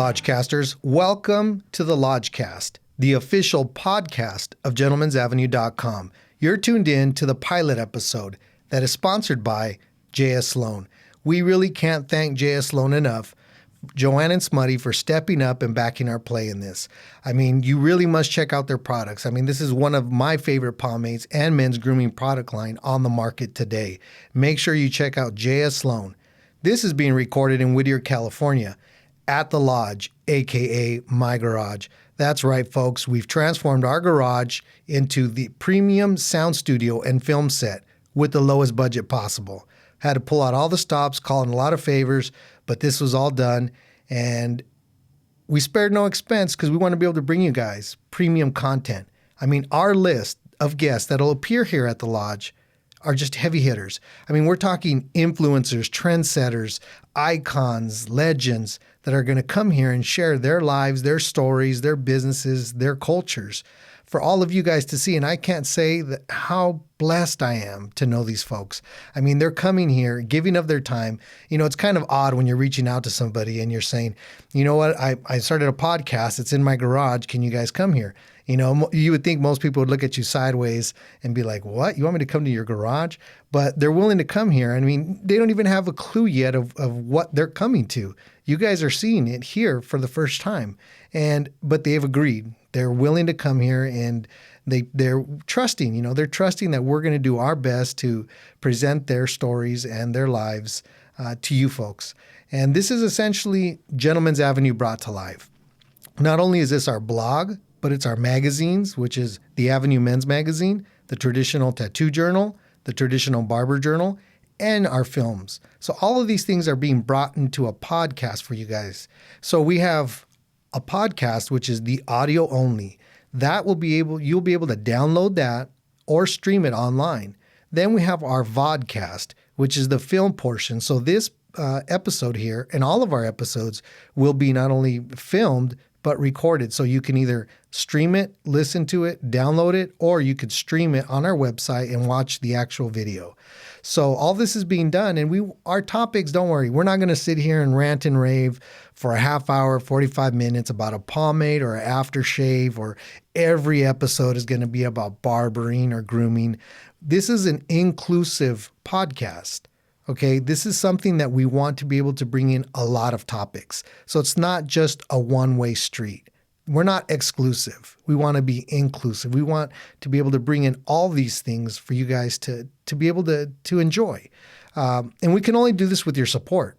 LodgeCasters. Welcome to the LodgeCast, the official podcast of Gentlemen'sAvenue.com. You're tuned in to the pilot episode that is sponsored by J.S. Sloan. We really can't thank J.S. Sloan enough, Joanne and Smutty, for stepping up and backing our play in this. I mean, you really must check out their products. I mean, this is one of my favorite pomades and men's grooming product line on the market today. Make sure you check out J.S. Sloan. This is being recorded in Whittier, California, at the Lodge, aka my garage. That's right, folks. We've transformed our garage into the premium sound studio and film set with the lowest budget possible. Had to pull out all the stops, call in a lot of favors, but this was all done, and we spared no expense because we want to be able to bring you guys premium content. I mean, our list of guests that'll appear here at the Lodge are just heavy hitters. I mean, we're talking influencers, trendsetters, icons, legends that are going to come here and share their lives, their stories, their businesses, their cultures for all of you guys to see. And I can't say that how blessed I am to know these folks. I mean, they're coming here, giving of their time. You know, it's kind of odd when you're reaching out to somebody and you're saying, you know what, I started a podcast. It's in my garage. Can you guys come here? You know, you would think most people would look at you sideways and be like, what? You want me to come to your garage? But they're willing to come here. I mean, they don't even have a clue yet of what they're coming to. You guys are seeing it here for the first time. But they've agreed. They're willing to come here, and they're trusting, they're trusting that we're going to do our best to present their stories and their lives to you folks. And this is essentially Gentlemen's Avenue brought to life. Not only is this our blog, but it's our magazines, which is the Avenue Men's Magazine, the Traditional Tattoo Journal, the Traditional Barber Journal, and our films. So all of these things are being brought into a podcast for you guys. So we have a podcast, which is the audio only. You'll be able to download that or stream it online. Then we have our vodcast, which is the film portion. So this episode here and all of our episodes will be not only filmed, but recorded. So you can either stream it, listen to it, download it, or you could stream it on our website and watch the actual video. So all this is being done, and our topics, don't worry, we're not going to sit here and rant and rave for a half hour, 45 minutes about a pomade or an aftershave, or every episode is going to be about barbering or grooming. This is an inclusive podcast. Okay, this is something that we want to be able to bring in a lot of topics. So it's not just a one-way street. We're not exclusive. We want to be inclusive. We want to be able to bring in all these things for you guys to be able to enjoy. And we can only do this with your support.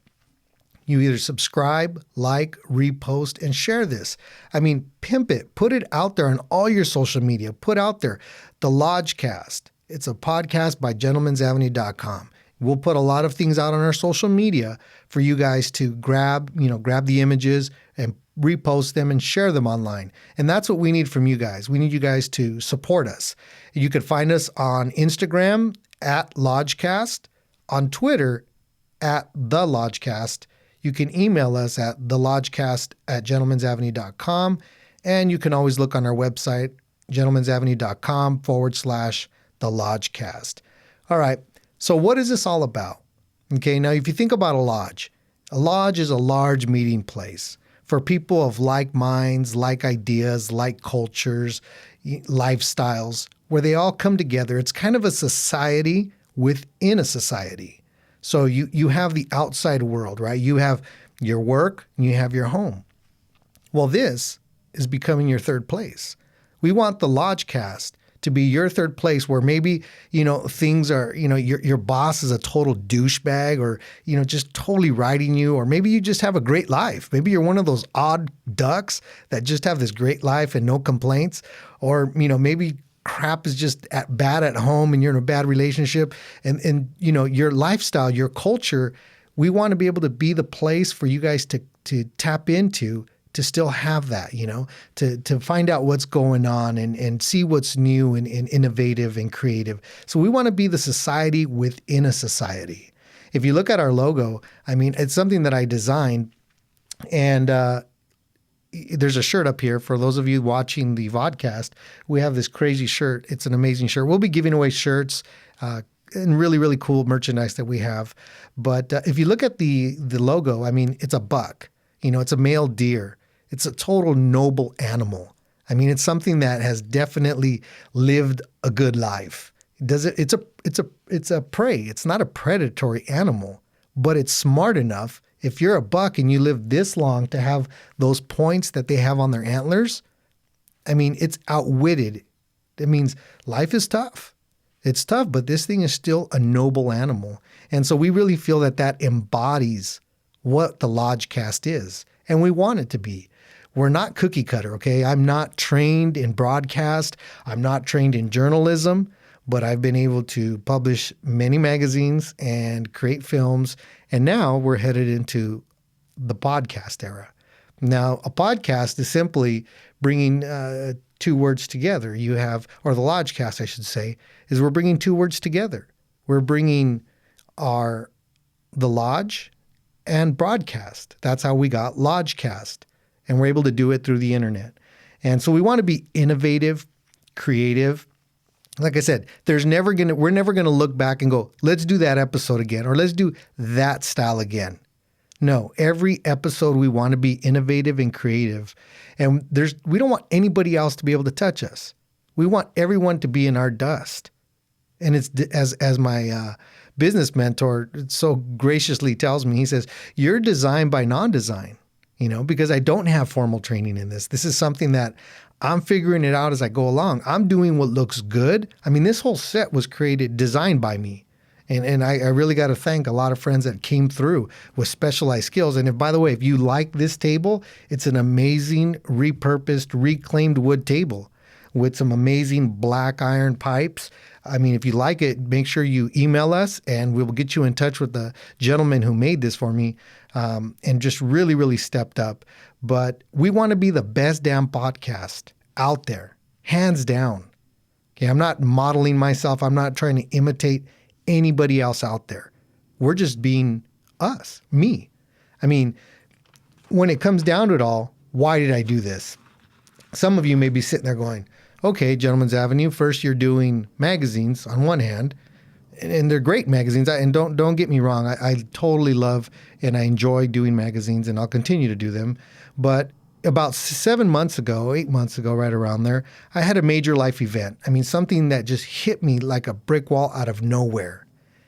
You either subscribe, like, repost, and share this. I mean, pimp it. Put it out there on all your social media. Put out there the LodgeCast. It's a podcast by Gentlemen'sAvenue.com. We'll put a lot of things out on our social media for you guys to grab the images and repost them and share them online. And that's what we need from you guys. We need you guys to support us. You can find us on Instagram at LodgeCast, on Twitter at The LodgeCast. You can email us at thelodgecast@gentlemen'savenue.com. And you can always look on our website, gentlemen'savenue.com/The LodgeCast. All right. So what is this all about? Okay, now if you think about a lodge is a large meeting place for people of like minds, like ideas, like cultures, lifestyles, where they all come together. It's kind of a society within a society. So you have the outside world, right? You have your work and you have your home. Well, this is becoming your third place. We want the LodgeCast to be your third place where maybe, things are, your boss is a total douchebag or, just totally riding you, or maybe you just have a great life. Maybe you're one of those odd ducks that just have this great life and no complaints, or, maybe crap is just bad at home and you're in a bad relationship and your lifestyle, your culture, we want to be able to be the place for you guys to tap into to still have that, to find out what's going on and see what's new and innovative and creative. So we want to be the society within a society. If you look at our logo, I mean, it's something that I designed, and there's a shirt up here for those of you watching the vodcast. We have this crazy shirt. It's an amazing shirt. We'll be giving away shirts and really, really cool merchandise that we have. But if you look at the logo, I mean, it's a buck. It's a male deer. It's a total noble animal. I mean, it's something that has definitely lived a good life. It's a prey. It's not a predatory animal, but it's smart enough. If you're a buck and you live this long to have those points that they have on their antlers, I mean, it's outwitted. It means life is tough. It's tough, but this thing is still a noble animal. And so we really feel that that embodies what the LodgeCast is. And we want it to be. We're not cookie cutter, okay? I'm not trained in broadcast. I'm not trained in journalism, but I've been able to publish many magazines and create films. And now we're headed into the podcast era. Now, a podcast is simply bringing two words together. Or the LodgeCast, I should say, is we're bringing two words together. We're bringing the lodge and broadcast. That's how we got LodgeCast. And we're able to do it through the internet. And so we want to be innovative, creative. Like I said, we're never gonna look back and go, let's do that episode again, or let's do that style again. No, every episode we want to be innovative and creative. And we don't want anybody else to be able to touch us. We want everyone to be in our dust. And it's as my business mentor so graciously tells me, he says, you're designed by non-design, because I don't have formal training in this. This is something that I'm figuring it out as I go along. I'm doing what looks good. I mean, this whole set was designed by me. And I really got to thank a lot of friends that came through with specialized skills. And by the way, if you like this table, it's an amazing repurposed, reclaimed wood table with some amazing black iron pipes. I mean, if you like it, make sure you email us and we'll get you in touch with the gentleman who made this for me and just really, really stepped up. But we want to be the best damn podcast out there, hands down. Okay, I'm not modeling myself. I'm not trying to imitate anybody else out there. We're just being us, me. I mean, when it comes down to it all, why did I do this? Some of you may be sitting there going, okay, Gentleman's Avenue, first you're doing magazines on one hand, and they're great magazines. And don't get me wrong, I totally love and I enjoy doing magazines, and I'll continue to do them. But about 8 months ago, right around there, I had a major life event. I mean, something that just hit me like a brick wall out of nowhere.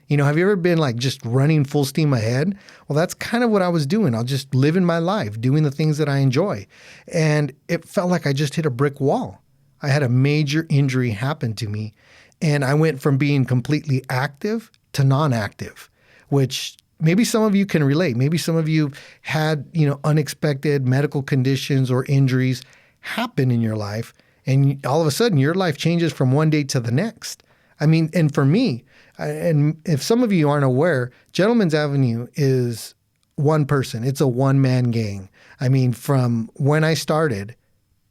Have you ever been like just running full steam ahead? Well, that's kind of what I was doing. I was just living my life, doing the things that I enjoy. And it felt like I just hit a brick wall. I had a major injury happen to me, and I went from being completely active to non-active, which maybe some of you can relate. Maybe some of you had, unexpected medical conditions or injuries happen in your life, and all of a sudden your life changes from one day to the next. I mean, and for me, and if some of you aren't aware, Gentleman's Avenue is one person. It's a one-man gang. I mean, from when I started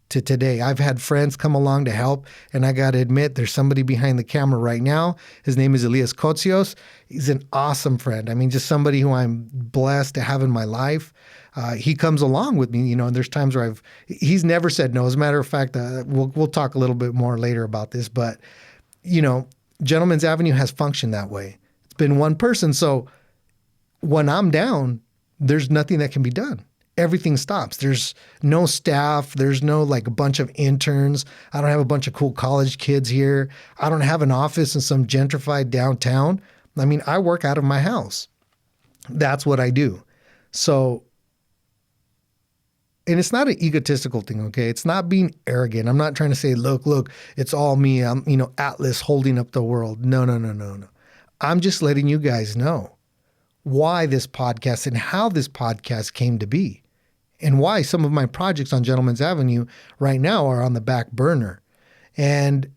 to today, I've had friends come along to help, and I got to admit, there's somebody behind the camera right now. His name is Elias Kotsios. He's an awesome friend. I mean, just somebody who I'm blessed to have in my life. He comes along with me, and there's times where he's never said no. As a matter of fact, we'll talk a little bit more later about this, but, Gentleman's Avenue has functioned that way. It's been one person. So when I'm down, there's nothing that can be done. Everything stops. There's no staff. There's no like a bunch of interns. I don't have a bunch of cool college kids here. I don't have an office in some gentrified downtown. I mean, I work out of my house. That's what I do. So, and it's not an egotistical thing, okay? It's not being arrogant. I'm not trying to say, look, it's all me. I'm, Atlas holding up the world. No. I'm just letting you guys know why this podcast and how this podcast came to be, and why some of my projects on Gentleman's Avenue right now are on the back burner. And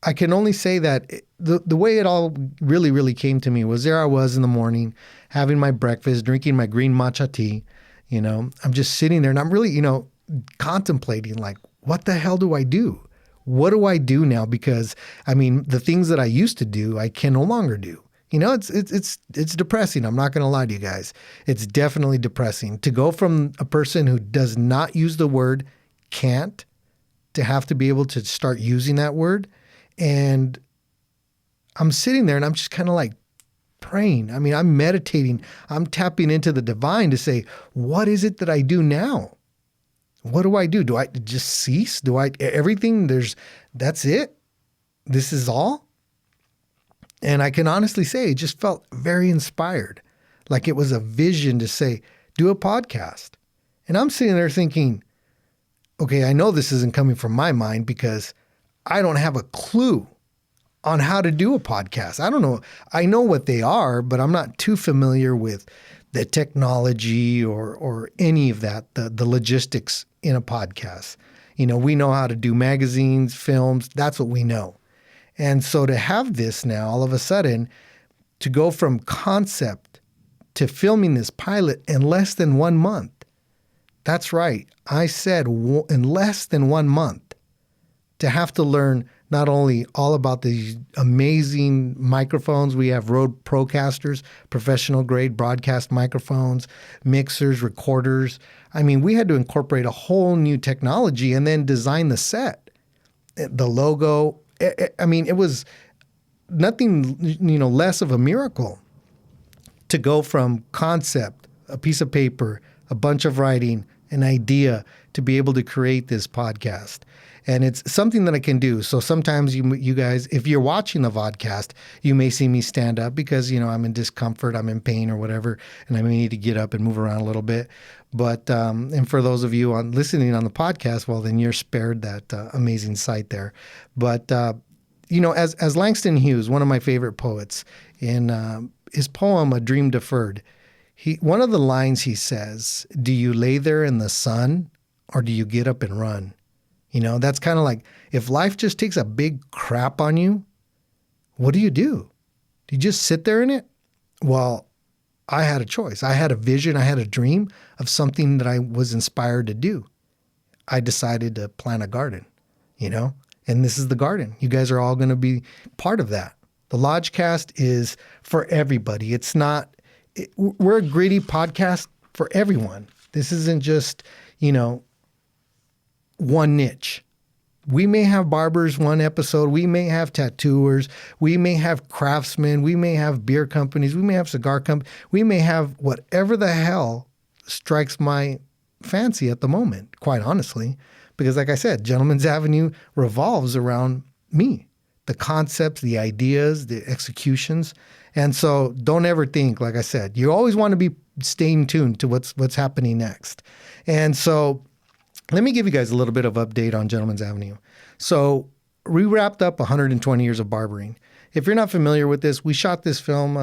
I can only say that the way it all really, really came to me was there I was in the morning having my breakfast, drinking my green matcha tea. I'm just sitting there and I'm really, contemplating like, what the hell do I do? What do I do now? Because I mean, the things that I used to do, I can no longer do. It's depressing. I'm not going to lie to you guys. It's definitely depressing to go from a person who does not use the word can't to have to be able to start using that word. And I'm sitting there and I'm just kind of like praying. I mean, I'm meditating. I'm tapping into the divine to say, what is it that I do now? What do I do? Do I just cease? That's it? This is all? And I can honestly say it just felt very inspired. Like it was a vision to say, do a podcast. And I'm sitting there thinking, okay, I know this isn't coming from my mind because I don't have a clue on how to do a podcast. I don't know. I know what they are, but I'm not too familiar with the technology or any of that, the logistics in a podcast. We know how to do magazines, films. That's what we know. And so to have this now, all of a sudden, to go from concept to filming this pilot in less than 1 month. That's right. I said in less than 1 month. To have to learn not only all about these amazing microphones. We have Rode Procasters, professional grade broadcast microphones, mixers, recorders. I mean, we had to incorporate a whole new technology and then design the set, the logo. I mean, it was nothing, less of a miracle to go from concept, a piece of paper, a bunch of writing, an idea to be able to create this podcast. And it's something that I can do. So sometimes you guys, if you're watching the vodcast, you may see me stand up because, I'm in discomfort, I'm in pain or whatever, and I may need to get up and move around a little bit. But, and for those of you listening on the podcast, well, then you're spared that amazing sight there. But, as Langston Hughes, one of my favorite poets, in his poem, A Dream Deferred, one of the lines he says, do you lay there in the sun or do you get up and run? That's kind of like if life just takes a big crap on you, what do? Do you just sit there in it? Well, I had a choice. I had a vision. I had a dream of something that I was inspired to do. I decided to plant a garden, and this is the garden. You guys are all going to be part of that. The LodgeCast is for everybody. We're a gritty podcast for everyone. This isn't just, one niche. We may have barbers one episode. We may have tattooers. We may have craftsmen. We may have beer companies. We may have cigar companies. We may have whatever the hell strikes my fancy at the moment, quite honestly. Because like I said, Gentleman's Avenue revolves around me, the concepts, the ideas, the executions. And so don't ever think, like I said, you always want to be staying tuned to what's happening next. And so let me give you guys a little bit of update on Gentleman's Avenue. So we wrapped up 120 years of barbering. If you're not familiar with this, we shot this film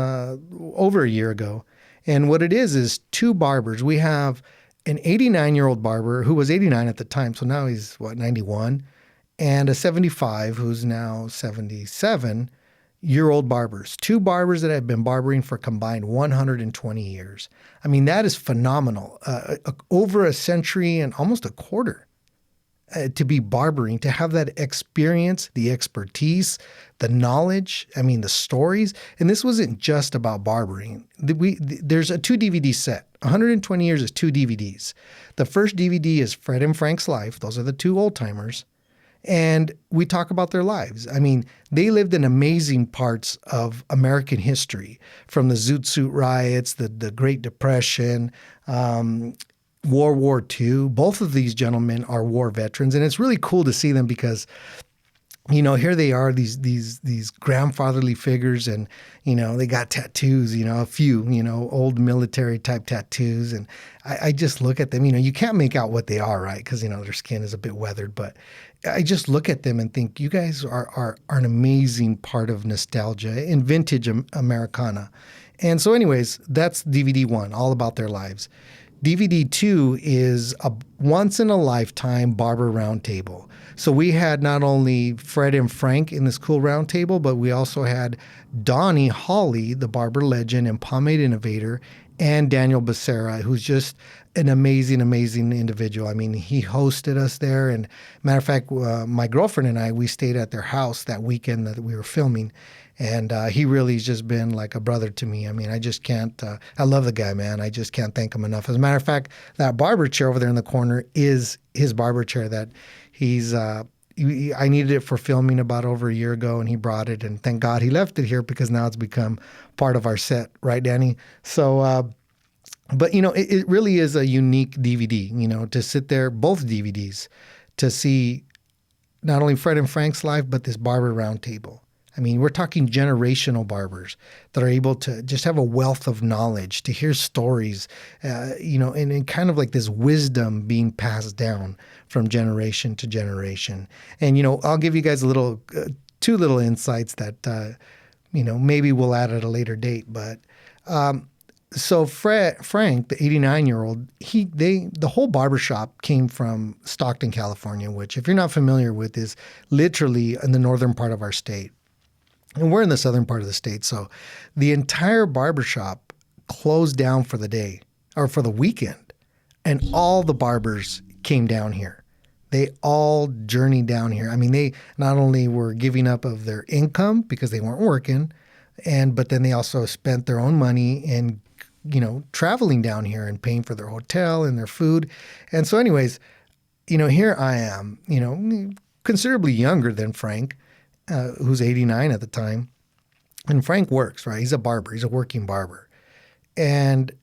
over a year ago. And what it is two barbers. We have an 89-year-old barber who was 89 at the time. So now he's, 91? And a 75 who's now 77-year-old barbers. Two barbers that have been barbering for combined 120 years. I mean, that is phenomenal. Over a century and almost a quarter to be barbering, to have that experience, the expertise, the knowledge, the stories. And this wasn't just about barbering. There's a 2 DVD set. 120 years is 2 DVDs. The first DVD is Fred and Frank's life. Those are the two old timers. And we talk about their lives. They lived in amazing parts of American history, from the Zoot Suit riots, the Great Depression, World War II. Both of these gentlemen are war veterans, and it's really cool to see them because, here they are, these grandfatherly figures, and they got tattoos, a few, old military type tattoos, and I just look at them. You can't make out what they are, right? Because their skin is a bit weathered, but I just look at them and think, you guys are an amazing part of nostalgia and vintage Americana. And so anyways, that's DVD 1, all about their lives. DVD 2 is a once-in-a-lifetime barber roundtable. So we had not only Fred and Frank in this cool roundtable, but we also had Donnie Hawley, the barber legend and pomade innovator, and Daniel Becerra, who's just an amazing, amazing individual. He hosted us there. And matter of fact, my girlfriend and I, we stayed at their house that weekend that we were filming. And he really has just been like a brother to me. I just can't, I love the guy, man. I just can't thank him enough. As a matter of fact, that barber chair over there in the corner is his barber chair that he's I needed it for filming about over a year ago, and he brought it, and thank God he left it here because now it's become part of our set, right, Danny? So, but it really is a unique DVD, to sit there, both DVDs, to see not only Fred and Frank's life, but this barber roundtable. I mean, we're talking generational barbers that are able to just have a wealth of knowledge, to hear stories, and kind of like this wisdom being passed down from generation to generation. And, I'll give you guys two little insights that, maybe we'll add at a later date. But so Frank, the 89-year-old, the whole barbershop came from Stockton, California, which, if you're not familiar with, is literally in the northern part of our state. And we're in the southern part of the state. So the entire barbershop closed down for the day or for the weekend. And all the barbers came down here. They all journeyed down here. I mean, they not only were giving up of their income because they weren't working, but then they also spent their own money and, traveling down here and paying for their hotel and their food. And so anyways, here I am, considerably younger than Frank, who's 89 at the time. And Frank works, right? He's a barber. He's a working barber. And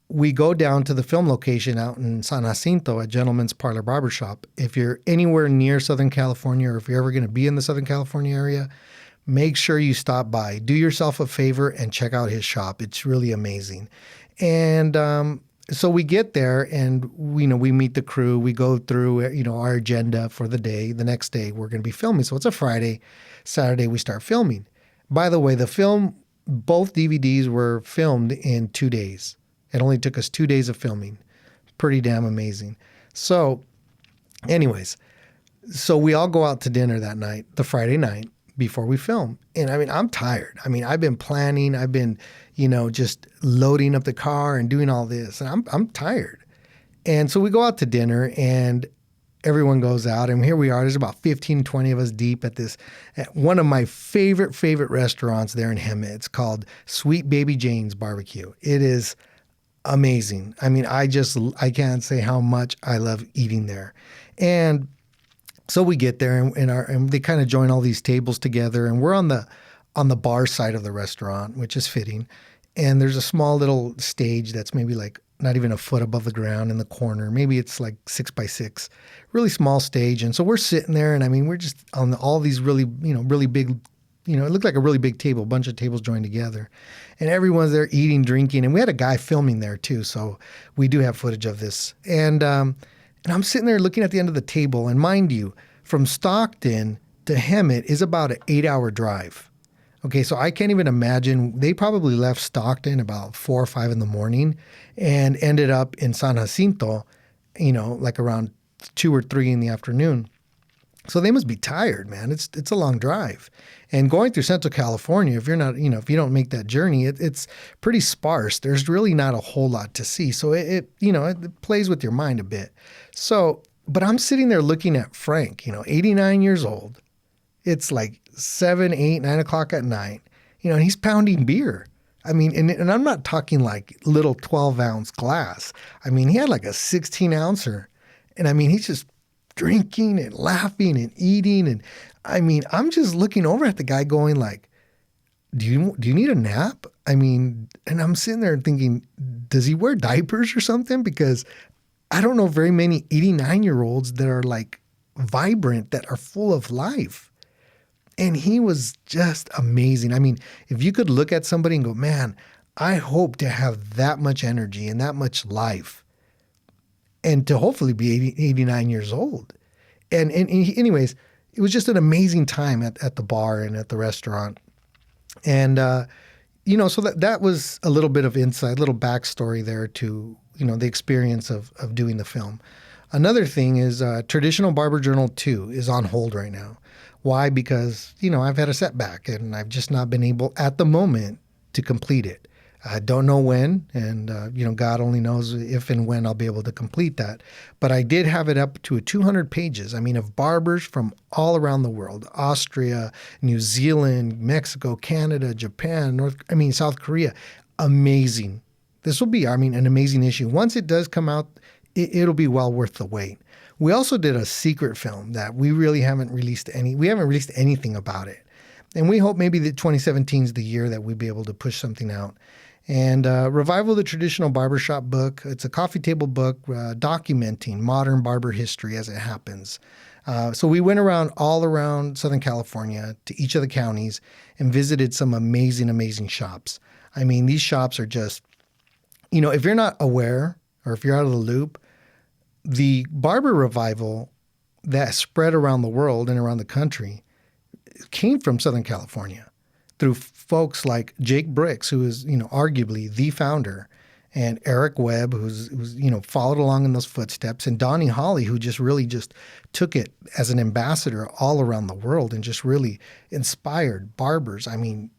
we go down to the film location out in San Jacinto at Gentleman's Parlor Barbershop. If you're anywhere near Southern California, or if you're ever going to be in the Southern California area, make sure you stop by. Do yourself a favor and check out his shop. It's really amazing. And so we get there and we meet the crew. We go through, our agenda for the day. The next day we're going to be filming. So it's a Friday. Saturday we start filming. By the way, both DVDs were filmed in 2 days. It only took us 2 days of filming. Pretty damn amazing. So anyways, so we all go out to dinner that night, the Friday night, before we film. And I mean, I'm tired. I mean, I've been planning. I've been, just loading up the car and doing all this. And I'm tired. And so we go out to dinner and everyone goes out. And here we are. There's about 15, 20 of us deep at one of my favorite restaurants there in Hemet. It's called Sweet Baby Jane's Barbecue. It is amazing. I mean, I can't say how much I love eating there. And so we get there and they kind of join all these tables together, and we're on the bar side of the restaurant, which is fitting. And there's a small little stage that's maybe like not even a foot above the ground in the corner. Maybe it's like 6x6, really small stage. And so we're sitting there, and I mean, we're just on all these really, really big, it looked like a really big table, a bunch of tables joined together, and everyone's there eating, drinking. And we had a guy filming there too. So we do have footage of this. And I'm sitting there looking at the end of the table, and mind you, from Stockton to Hemet is about an 8-hour drive. Okay, so I can't even imagine. They probably left Stockton about 4 or 5 in the morning and ended up in San Jacinto, like around 2 or 3 in the afternoon. So they must be tired, man. It's a long drive. And going through Central California, if you're not, if you don't make that journey, it's pretty sparse. There's really not a whole lot to see. So it plays with your mind a bit. So, but I'm sitting there looking at Frank, 89 years old. It's like 7, 8, 9 o'clock at night, and he's pounding beer. I mean, and I'm not talking like little 12-ounce glass. I mean, he had like a 16-ouncer. And I mean, he's just drinking and laughing and eating. And I mean, I'm just looking over at the guy going like, do you need a nap? I mean, and I'm sitting there thinking, does he wear diapers or something? Because I don't know very many 89-year-olds that are like vibrant, that are full of life. And he was just amazing. I mean, if you could look at somebody and go, man, I hope to have that much energy and that much life and to hopefully be 89 years old. And anyways, it was just an amazing time at the bar and at the restaurant. And, so that was a little bit of insight, a little backstory there to, the experience of doing the film. Another thing is Traditional Barber Journal 2 is on hold right now. Why? Because, I've had a setback and I've just not been able at the moment to complete it. I don't know when, and, God only knows if and when I'll be able to complete that. But I did have it up to 200 pages. I mean, of barbers from all around the world, Austria, New Zealand, Mexico, Canada, Japan, South Korea. Amazing. This will be, an amazing issue. Once it does come out, it'll be well worth the wait. We also did a secret film that we really haven't released anything about it. And we hope maybe that 2017 is the year that we'll be able to push something out. And Revival of the Traditional Barbershop book. It's a coffee table book documenting modern barber history as it happens. So we went all around Southern California to each of the counties and visited some amazing, amazing shops. I mean, these shops are just, if you're not aware or if you're out of the loop, the barber revival that spread around the world and around the country came from Southern California through folks like Jake Bricks, who is, arguably the founder, and Eric Webb, who's followed along in those footsteps, and Donnie Holly, who just really just took it as an ambassador all around the world and just really inspired barbers. I mean,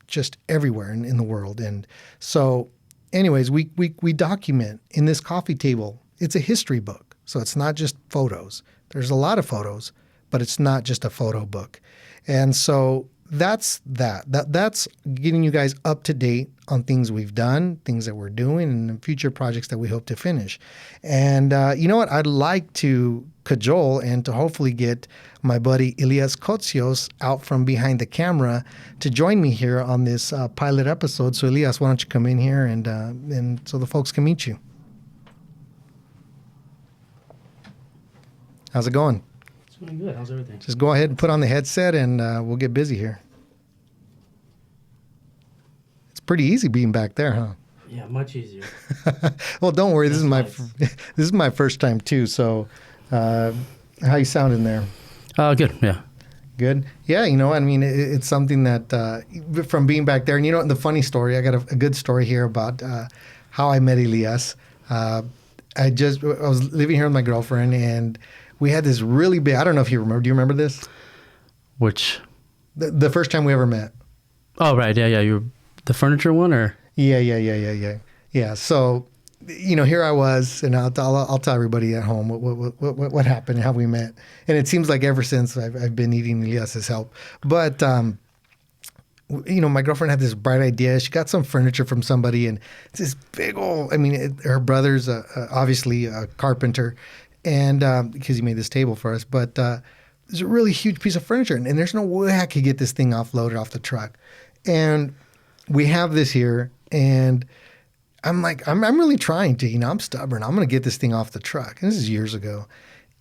just everywhere in the world. And so anyways, we document in this coffee table. It's a history book. So it's not just photos. There's a lot of photos, but it's not just a photo book. And so that's that's getting you guys up to date on things we've done, things that we're doing, and future projects that we hope to finish. And you know what? I'd like to cajole and to hopefully get my buddy Elias Kotsios out from behind the camera to join me here on this pilot episode. So Elias, why don't you come in here and so the folks can meet you. How's it going? It's going good. How's everything? Just go ahead and put on the headset and we'll get busy here. It's pretty easy being back there, huh? Yeah, much easier. Well, don't worry. That's This is my first time too. So, how you sounding there? Good. Yeah. Good. Yeah. It's something that from being back there, and the funny story. I got a good story here about how I met Elias. I was living here with my girlfriend, and we had this really big. I don't know if you remember. Do you remember this? Which? The first time we ever met. Oh, right. Yeah. You the furniture one, or? Yeah. So, here I was, and I'll tell everybody at home what happened and how we met. And it seems like ever since I've been needing Elias's help. But my girlfriend had this bright idea. She got some furniture from somebody, and it's this big old. Her brother's obviously a carpenter, and because he made this table for us. But there's a really huge piece of furniture, and there's no way I could get this thing offloaded off the truck. And we have this here, and I'm like, I'm really trying to, I'm stubborn. I'm going to get this thing off the truck. And this is years ago.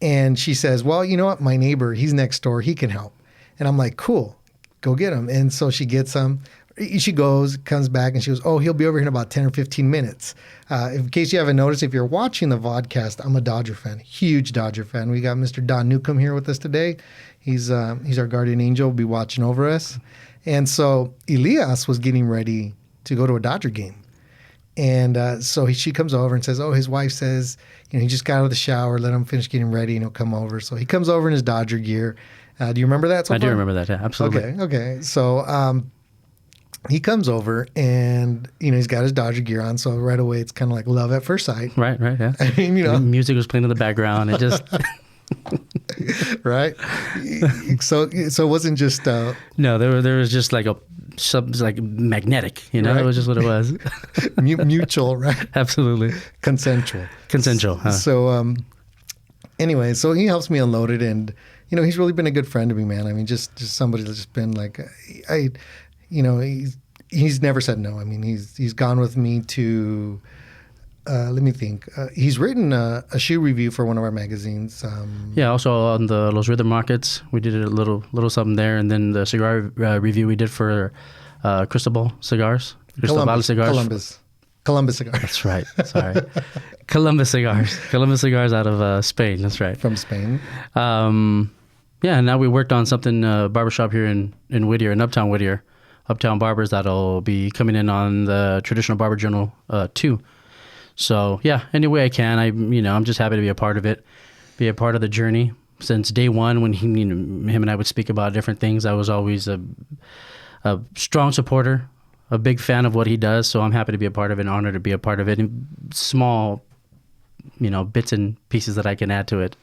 And she says, well, you know what? My neighbor, he's next door. He can help. And I'm like, cool, go get him. And so she gets him. She goes, comes back, and she goes, oh, he'll be over here in about 10 or 15 minutes. In case you haven't noticed, if you're watching the vodcast, I'm a Dodger fan, huge Dodger fan. We got Mr. Don Newcomb here with us today. He's our guardian angel, will be watching over us. And so Elias was getting ready to go to a Dodger game. And so she comes over and says, oh, his wife says, he just got out of the shower, let him finish getting ready, and he'll come over. So he comes over in his Dodger gear. Do you remember that so far? I do remember that, yeah, absolutely. Okay. So he comes over, and, he's got his Dodger gear on. So right away, it's kind of like love at first sight. Right, yeah. I mean, music was playing in the background. It just... Right. So it wasn't just no, there was just like magnetic, right? It was just what it was. Mutual, right? Absolutely. Consensual, huh? So anyway, so he helps me unload it, and he's really been a good friend to me, man. I mean, just somebody that's just been like, he's never said no. I mean, he's gone with me to let me think. He's written a shoe review for one of our magazines. Yeah, also on the Los Rhythm Markets, we did a little something there, and then the cigar review we did for Cristobal Cigars. Columbus Cigars. Columbus Cigars. That's right. Sorry. Columbus Cigars out of Spain. That's right. From Spain. Yeah, now we worked on something barbershop here in Whittier, in Uptown Whittier. Uptown Barbers, that'll be coming in on the Traditional Barber Journal 2. So yeah, any way I can, I'm just happy to be a part of it, be a part of the journey. Since day one, when him and I would speak about different things, I was always a strong supporter, a big fan of what he does. So I'm happy to be a part of it, and honored to be a part of it. And small, bits and pieces that I can add to it,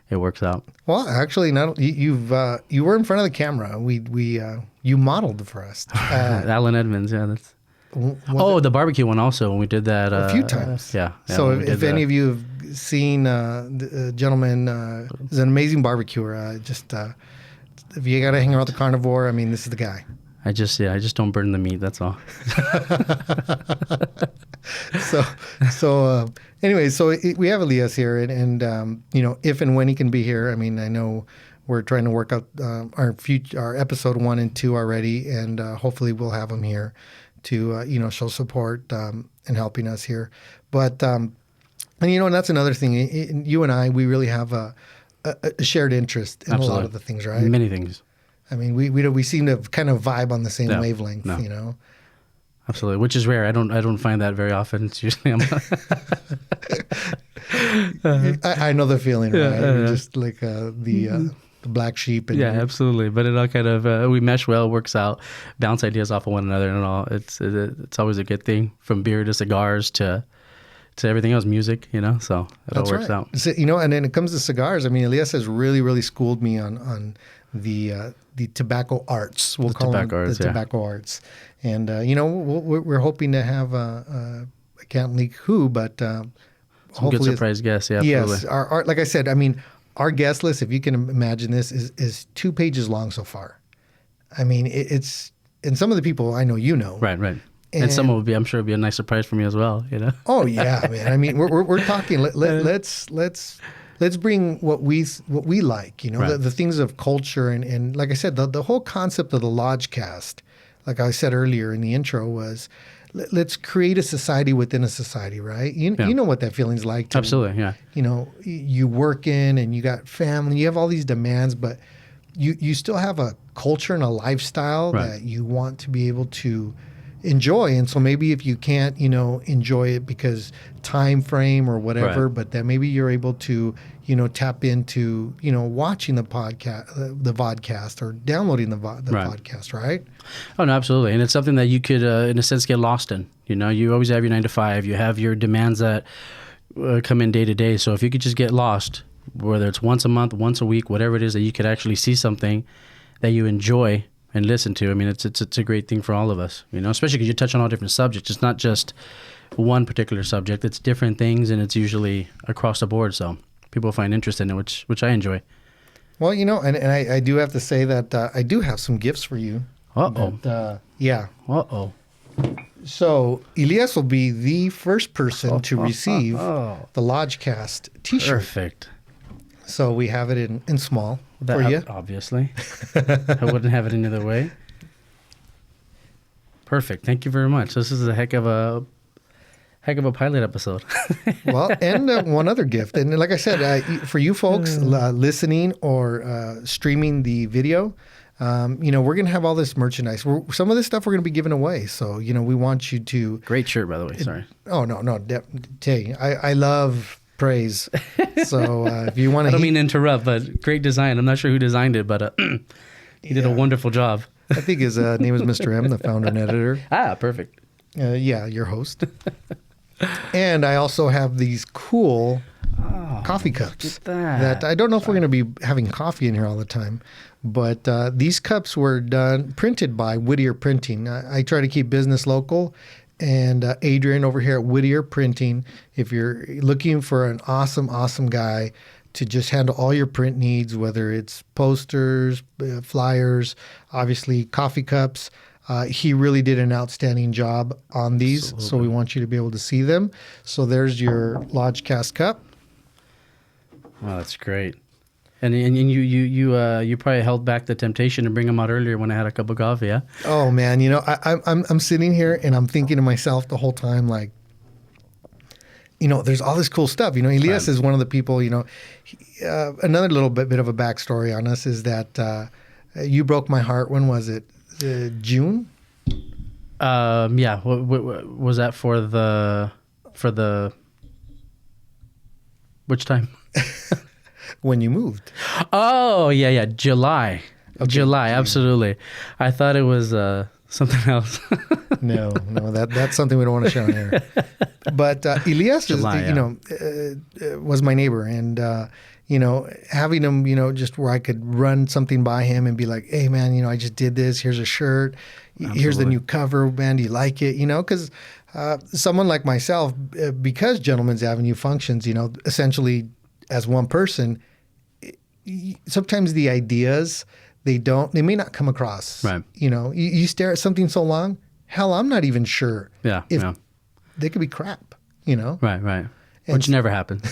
it works out. Well, actually, you were in front of the camera. You modeled for us. Alan Edmonds, yeah, Was the barbecue one also when we did that a few times. Yeah. So when we if did any that. of you have seen the gentleman, is an amazing barbecuer. If you got to hang around the carnivore, I mean, this is the guy. I just don't burn the meat. That's all. Anyway, we have Elias here, and if and when he can be here, I mean, I know we're trying to work out our episode 1 and 2 already, and hopefully we'll have him here to show support and helping us here. But and that's another thing. You and I, we really have a shared interest in Absolutely. a lot of the things, right? Many things. I mean, we seem to kind of vibe on the same wavelength, No. Absolutely, which is rare. I don't find that very often. It's usually I know the feeling, right? You're just like the black sheep. And absolutely. But it all kind of we mesh well, works out, bounce ideas off of one another, and all. It's always a good thing. From beer to cigars to everything else, music. So it all works out. So, and then it comes to cigars. I mean, Elias has really schooled me on the tobacco arts. We'll call them the tobacco arts. And we're hoping to have I can't leak who, but some good surprise guests. Yeah, absolutely. Yes, our like I said, I mean, our guest list, if you can imagine this, is 2 pages long so far. I mean, it's and some of the people I know, right. And some will be, I'm sure, it'll be a nice surprise for me as well. Oh yeah, man. I mean, we're talking. Let's bring what we like. Right. The things of culture and like I said, the whole concept of the LodgeCast, like I said earlier in the intro, was let's create a society within a society, right? You know what that feeling's like. Absolutely, yeah. You work in and you got family, you have all these demands, but you still have a culture and a lifestyle that you want to be able to enjoy. And so maybe if you can't, enjoy it because time frame or whatever, but that maybe you're able to, tap into, watching the podcast, the vodcast, or downloading the podcast, right? Oh, no, absolutely. And it's something that you could, in a sense, get lost in. You always have your 9 to 5. You have your demands that come in day to day. So if you could just get lost, whether it's once a month, once a week, whatever it is, that you could actually see something that you enjoy and listen to. I mean, it's a great thing for all of us, especially because you touch on all different subjects. It's not just one particular subject. It's different things, and it's usually across the board. So people find interest in it, which I enjoy. Well, and I do have to say that I do have some gifts for you. Uh-oh. Yeah. Uh-oh. So Elias will be the first person to receive the LodgeCast t-shirt. Perfect. So we have it in small for you. Obviously. I wouldn't have it any other way. Perfect. Thank you very much. This is a heck of a pilot episode. Well, and one other gift. And like I said, for you folks listening or streaming the video, we're going to have all this merchandise. Some of this stuff we're going to be giving away. So, we want you to... Great shirt, by the way. Sorry. Oh, no. I love praise. So if you want to... I don't mean to interrupt, but great design. I'm not sure who designed it, but he did a wonderful job. I think his name is Mr. M, the founder and editor. Perfect. Yeah, your host. And I also have these cool coffee cups that I don't know if we're going to be having coffee in here all the time, but these cups were printed by Whittier Printing. I try to keep business local, and Adrian over here at Whittier Printing, if you're looking for an awesome guy to just handle all your print needs, whether it's posters, flyers, obviously coffee cups, he really did an outstanding job on these. Absolutely. So we want you to be able to see them. So there's your LodgeCast cup. Oh, that's great. And you probably held back the temptation to bring them out earlier when I had a cup of coffee, yeah? Oh man, I'm sitting here and I'm thinking to myself the whole time, like, there's all this cool stuff. Elias is one of the people. Another little bit of a backstory on us is that you broke my heart. When was it? June? Yeah. Was that for the which time? When you moved. Oh, yeah. July. Okay. July, absolutely. I thought it was something else. No, that's something we don't want to share on air. But Elias July, was my neighbor, and having him, just where I could run something by him and be like, hey man, I just did this, here's a shirt, Here's the new cover, man. Do you like it? Because someone like myself, because Gentleman's Avenue functions, essentially as one person, sometimes the ideas, they may not come across. Right. You stare at something so long, hell, I'm not even sure if they could be crap, Right. Which never happens.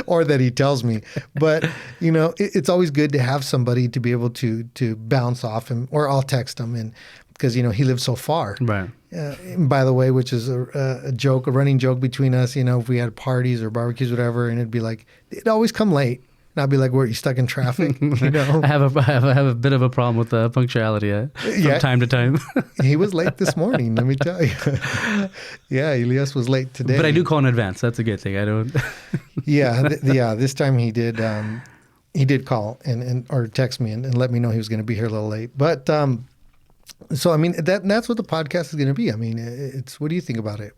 or that he tells me. But, it's always good to have somebody to be able to bounce off him, or I'll text him, and because, he lives so far. Right. By the way, which is a joke, a running joke between us, if we had parties or barbecues, whatever, and it'd be like, it'd always come late. And I'd be like, "Were you stuck in traffic?" I have a bit of a problem with punctuality from time to time. He was late this morning, let me tell you. Yeah, Elias was late today. But I do call in advance. That's a good thing. I don't. This time he did. He did call and or text me and let me know he was going to be here a little late. But so I mean that's what the podcast is going to be. I mean, it's. What do you think about it?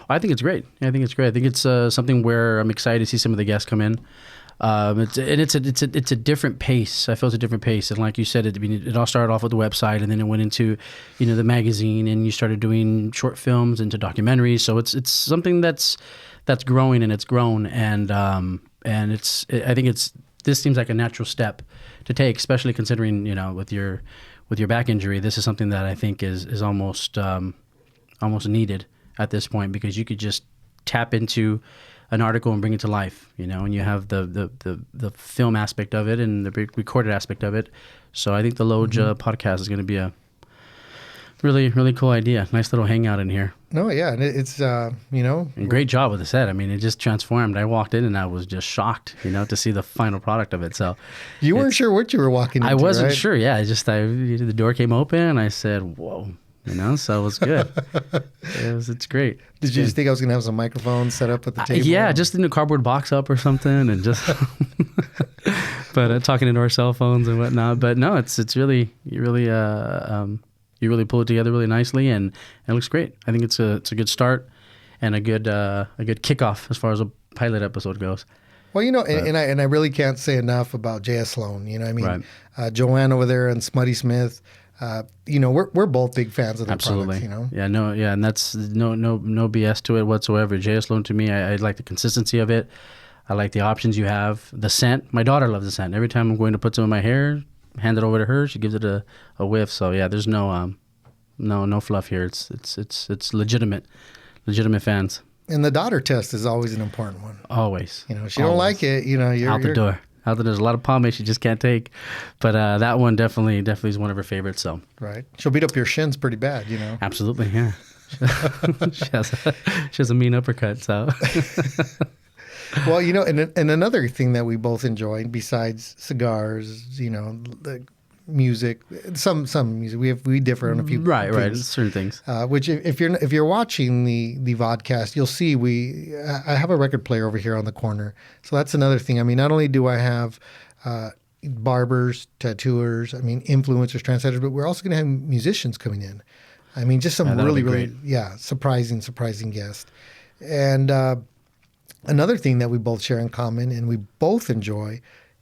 I think it's great. I think it's something where I'm excited to see some of the guests come in. It's a different pace. I feel it's a different pace, and like you said, it all started off with the website, and then it went into, the magazine, and you started doing short films into documentaries. So it's something that's growing, and it's grown, and I think this seems like a natural step to take, especially considering with your back injury. This is something that I think is almost needed at this point, because you could just tap into an article and bring it to life, and you have the film aspect of it and the recorded aspect of it. So I think the Lodge podcast is going to be a really, really cool idea. Nice little hangout in here. No, yeah, and it's And great job with the set. I mean, it just transformed. I walked in and I was just shocked, to see the final product of it. So you weren't sure what you were walking into. I wasn't right? sure. Yeah, the door came open and I said, "Whoa." So it was good. It's great. Did you just think I was going to have some microphones set up at the table? Yeah, just in a cardboard box up or something, and just but talking into our cell phones and whatnot. But no, it's really you really pull it together really nicely, and it looks great. I think it's a good start and a good kickoff as far as a pilot episode goes. Well, and I really can't say enough about J.S. Sloan. I mean, Right. Joanne over there and Smutty Smith. We're both big fans of the Absolutely. products, and that's no BS to it whatsoever. JS Loan, to me, I like the consistency of it. I like the options you have. The scent, my daughter loves the scent. Every time I'm going to put some in my hair, hand it over to her, she gives it a whiff. So yeah, there's no fluff here. It's legitimate fans. And the daughter test is always an important one. Always. She don't like it, you're out the door. There's a lot of pomade she just can't take, but that one definitely is one of her favorites. So right, she'll beat up your shins pretty bad, Absolutely, yeah. she has a mean uppercut. So well, and another thing that we both enjoy besides cigars, the music, some music, we differ on a few things. Certain things. Which if you're watching the vodcast, you'll see I have a record player over here on the corner. So that's another thing. I mean, not only do I have barbers, tattooers, influencers, translators, but we're also going to have musicians coming in. I mean, just some really surprising guests. And another thing that we both share in common and we both enjoy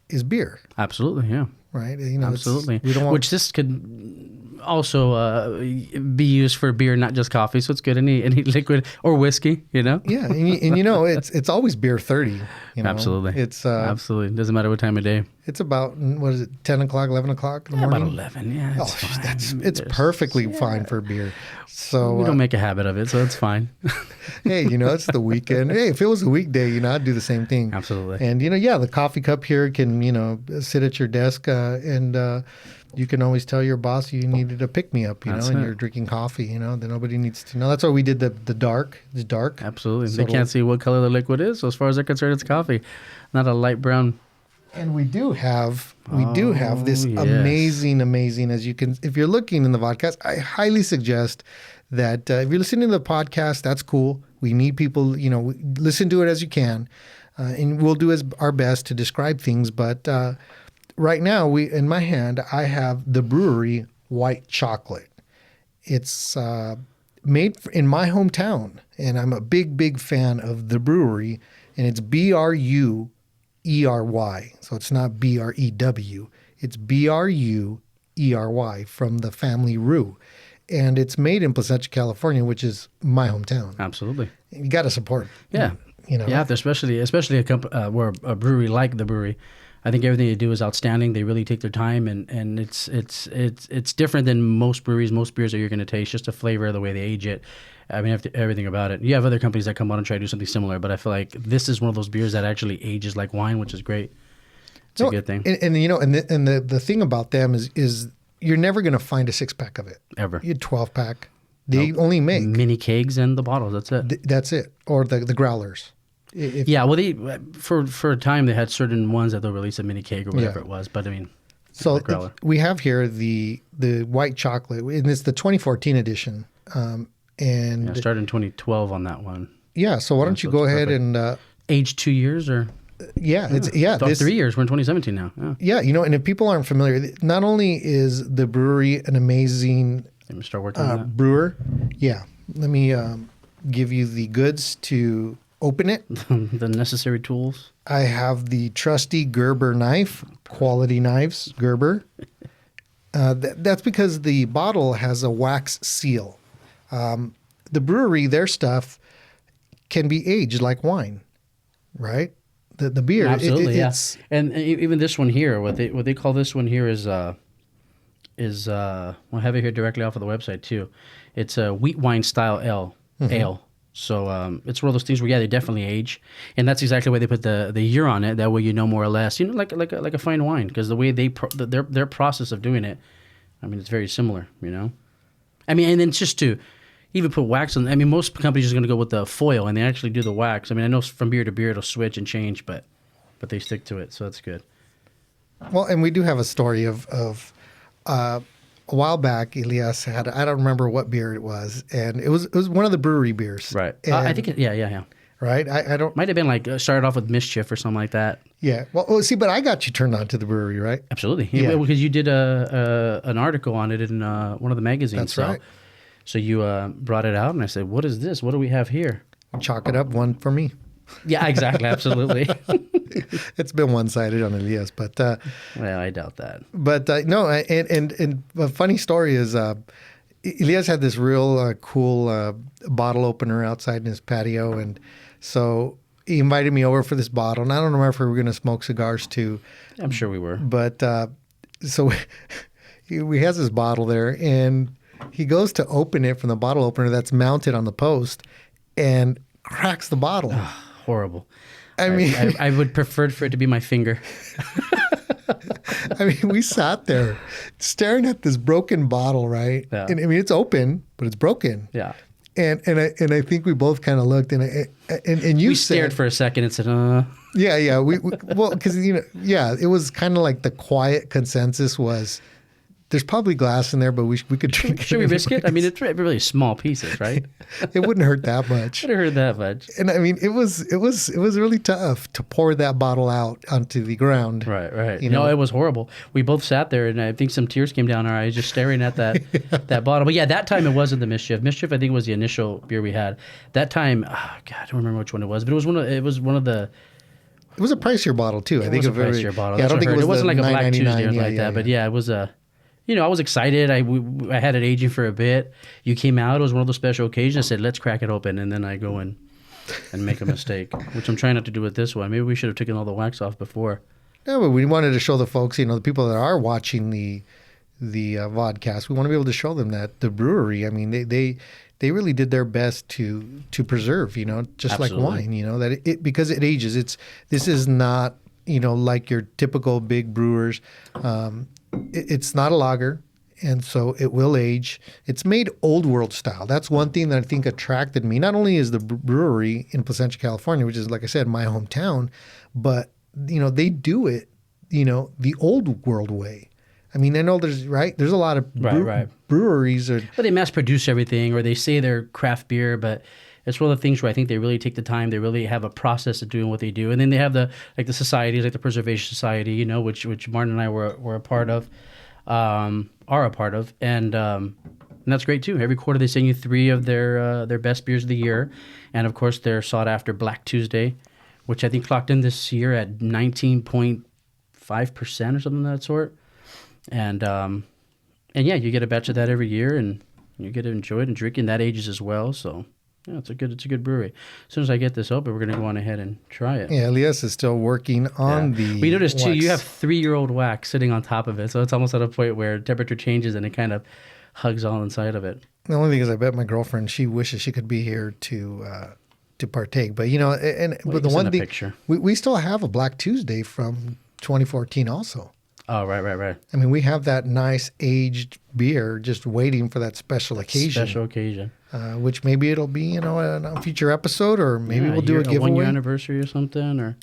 is beer. Absolutely, yeah. Right, absolutely. Which this could also be used for beer, not just coffee. So it's good. Any liquid or whiskey, Yeah, and it's always beer 30. Absolutely, it's absolutely doesn't matter what time of day. It's about 10 o'clock, 11 o'clock in the morning. About 11. Yeah, it's perfectly fine for beer. So we don't make a habit of it, so it's fine. Hey, it's the weekend. Hey, if it was a weekday, I'd do the same thing. Absolutely. And the coffee cup here can sit at your desk and you can always tell your boss you needed a pick me up, and you're drinking coffee, then nobody needs to know. That's why we did the dark. It's dark. Absolutely. They can't see what color the liquid is. So as far as they're concerned, it's coffee, not a light brown. And we do have this amazing, as you can, if you're looking in the podcast, I highly suggest that if you're listening to the podcast, that's cool. We need people, listen to it as you can, and we'll do our best to describe things. But right now, in my hand, I have the brewery white chocolate. It's made in my hometown, and I'm a big fan of the brewery, and it's BRUERY. So it's not BREW. It's BRUERY. ERY from the family Rue. And it's made in Placentia, California, which is my hometown. Absolutely. You got to support. Yeah. You know. Yeah, especially where a brewery like the brewery. I think everything they do is outstanding. They really take their time, and it's different than most breweries. Most beers that you're going to taste, just the flavor, the way they age it. I mean, everything about it. You have other companies that come on and try to do something similar, but I feel like this is one of those beers that actually ages like wine, which is great. It's a good thing. And you know, and the thing about them is you're never going to find a 6-pack of it Ever. You 12-pack. They only make mini kegs and the bottles. That's it. That's it, or the growlers. Yeah, well, they for a time they had certain ones that they'll release a mini keg or whatever it was. But I mean, so we have here the white chocolate, and it's the 2014 edition. And I started in 2012 on that one. Yeah, so why don't you go ahead and age 2 years or it's 3 years. We're in 2017 now. Yeah, you know, and if people aren't familiar, not only is the brewery an amazing Let me start working on that. brewer. Yeah, let me give you the goods to open it. The necessary tools. I have the trusty Gerber knife, quality knives, Gerber. That's because the bottle has a wax seal. The brewery, their stuff can be aged like wine, right? The beer, absolutely, it's, and even this one here, what they call this one here is we'll have it here directly off of the website too. It's a wheat wine style ale. So it's one of those things where they definitely age, and that's exactly why they put the year on it. That way you know more or less, like a fine wine, because the way their process of doing it, I mean, it's very similar. You know, I mean, and then just to even put wax on. I mean, most companies are going to go with the foil, and they actually do the wax. I mean, I know from beer to beer it'll switch and change, but they stick to it, so that's good. Well, and we do have a story of a while back. Elias had, I don't remember what beer it was, and it was one of the brewery beers, Right? And, I think yeah. Right? I don't. Might have been like started off with Mischief or something like that. Yeah. Well, see, but I got you turned on to the brewery, right? Absolutely. Yeah. Because you did an article on it in one of the magazines. That's right. So you brought it out, and I said, "What is this? What do we have here?" Chalk it up, one for me. Yeah, exactly, absolutely. It's been one-sided on Elias, but well, I doubt that. But no, and a funny story is Elias had this real cool bottle opener outside in his patio, and so he invited me over for this bottle. And I don't remember if we were going to smoke cigars too. I'm sure we were. But so he has his bottle there, and he goes to open it from the bottle opener that's mounted on the post, and cracks the bottle. Horrible. I mean, I would prefer for it to be my finger. I mean, we sat there staring at this broken bottle, right? Yeah. And I mean, it's open, but it's broken. Yeah. And I think we both kind of looked, and you We said, stared for a second and said, yeah. We well, because it was kind of like the quiet consensus was, there's probably glass in there, but we could drink it. Should we risk it? I mean, it's really small pieces, right? It wouldn't hurt that much. Should have heard that much. And I mean, it was really tough to pour that bottle out onto the ground. Right. You know? No, it was horrible. We both sat there, and I think some tears came down our eyes just staring at that bottle. But yeah, that time it wasn't the Mischief. Mischief, I think, was the initial beer we had. That time, God, I don't remember which one it was, but it was one of the. It was a pricier bottle too. I think it was a pricier bottle. Yeah, I don't think it wasn't like a Black Tuesday or anything like yeah. that. But yeah, it was a. I was excited. I had it aging for a bit. You came out. It was one of those special occasions. I said, let's crack it open. And then I go in and make a mistake, which I'm trying not to do with this one. Maybe we should have taken all the wax off before. No, but we wanted to show the folks, the people that are watching the vodcast, we want to be able to show them that the brewery, I mean, they really did their best to preserve, just Absolutely. like wine, that it because it ages. This is not, like your typical big brewers. It's not a lager, and so it will age. It's made old world style. That's one thing that I think attracted me. Not only is the brewery in Placentia, California, which is, like I said, my hometown, but, they do it, the old world way. I mean, I know there's a lot of breweries. But they mass produce everything, or they say they're craft beer, but it's one of the things where I think they really take the time. They really have a process of doing what they do. And then they have the societies, like the Preservation Society, which Martin and I were a part of, are a part of. And that's great too. Every quarter they send you 3 of their best beers of the year. And of course their sought after Black Tuesday, which I think clocked in this year at 19.5% or something of that sort. And And yeah, you get a batch of that every year, and you get to enjoy it and drink in that ages as well. So yeah, it's a good brewery. As soon as I get this open, we're gonna go on ahead and try it. Yeah, Elias is still working on the. We noticed too. wax. You have 3-year-old wax sitting on top of it, so it's almost at a point where temperature changes and it kind of hugs all inside of it. The only thing is, I bet my girlfriend, she wishes she could be here to partake. But but the one thing, picture. we still have a Black Tuesday from 2014 also. Oh, right. I mean, we have that nice aged beer just waiting for that special occasion. Special occasion. Which maybe it'll be, a future episode, or maybe we'll do a giveaway. 1-year anniversary or something, or